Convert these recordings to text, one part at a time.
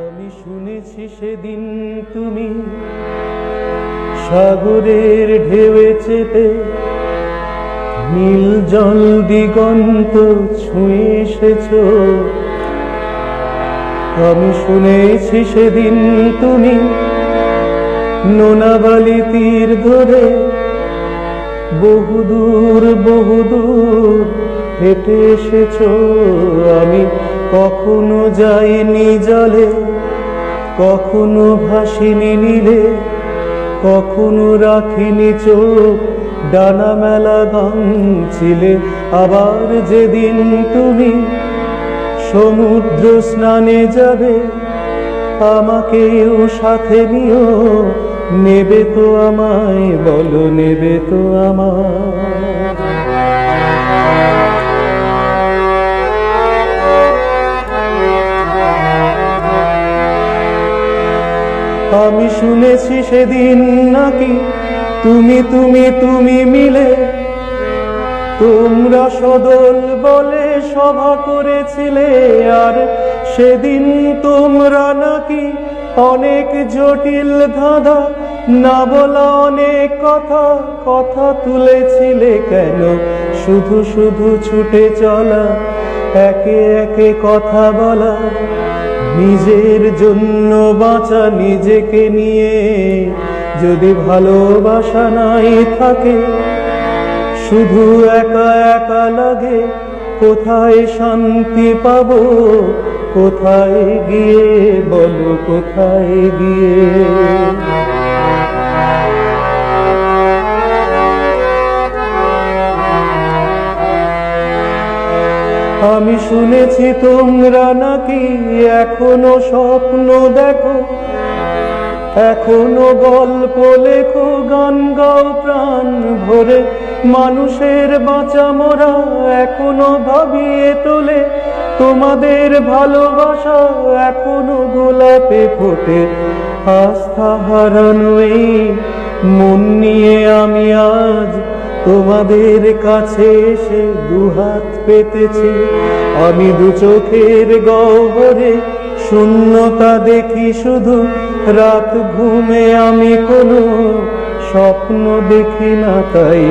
আমি শুনেছি সেদিন তুমি সাগরের ঢেউয়ে চেপে নীল জল দিগন্ত ছুঁয়ে এসেছো। আমি শুনেছি সেদিন তুমি নোনাবালি তীর ধরে বহুদূর বহুদূর হেঁটে এসেছো। আমি কখনো যাইনি জলে, কখনো ভাসিনি নীলে, কখনো রাখিনি চোখ ডানা মেলা গান ছিলে। আবার যেদিন তুমি সমুদ্র স্নানে যাবে, আমাকেও সাথে নিও। নেবে তো আমায়, বলো নেবে তো আমায়? আমি শুনেছি সেদিন নাকি তুমি তুমি তুমি মিলে তোমরা সদল বলে সভা করেছিলে। আর সেদিন তোমরা নাকি অনেক জটিল ধাঁধা, না বলা অনেক কথা কথা তুলেছিলে। কেন শুধু শুধু ছুটে চলা, একে একে কথা বলা, নিজের জন্য বাঁচা নিজেকে নিয়ে। যদি ভালোবাসা নাই থাকে, শুধু একা একা লাগে, কোথায় শান্তি পাবো? কোথায় গিয়ে, বলো কোথায় গিয়ে? আমি শুনেছি তোমরা নাকি এখনো স্বপ্ন দেখো, এখনো গল্প লেখো, গান গাও প্রাণ ভরে। মানুষের বাঁচা মরা এখনো ভাবিয়ে তোলে, তোমাদের ভালোবাসা এখনো গোলাপে ফোটে। আস্থা হারানো এই মন নিয়ে আমি আজ তোমাদের কাছে এসে দুহাত পেতেছি। আমি দু চোখের গহ্বরে শূন্যতা দেখি শুধু, রাত ঘুমে আমি কোনো স্বপ্ন দেখি না। তাই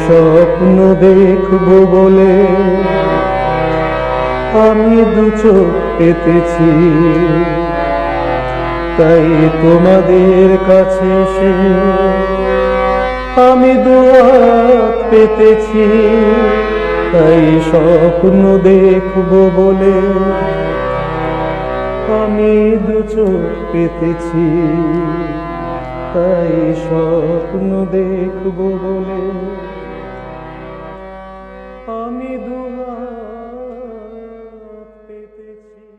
স্বপ্ন দেখবো বলে আমি দু চোখ পেতেছি। তাই তোমাদের কাছে এসে আমি দুহাত পেতেছি। তাই স্বপ্ন দেখবো বলে আমি দু চোখ পেতেছি। তাই স্বপ্ন দেখবো বলে আমি দুহাত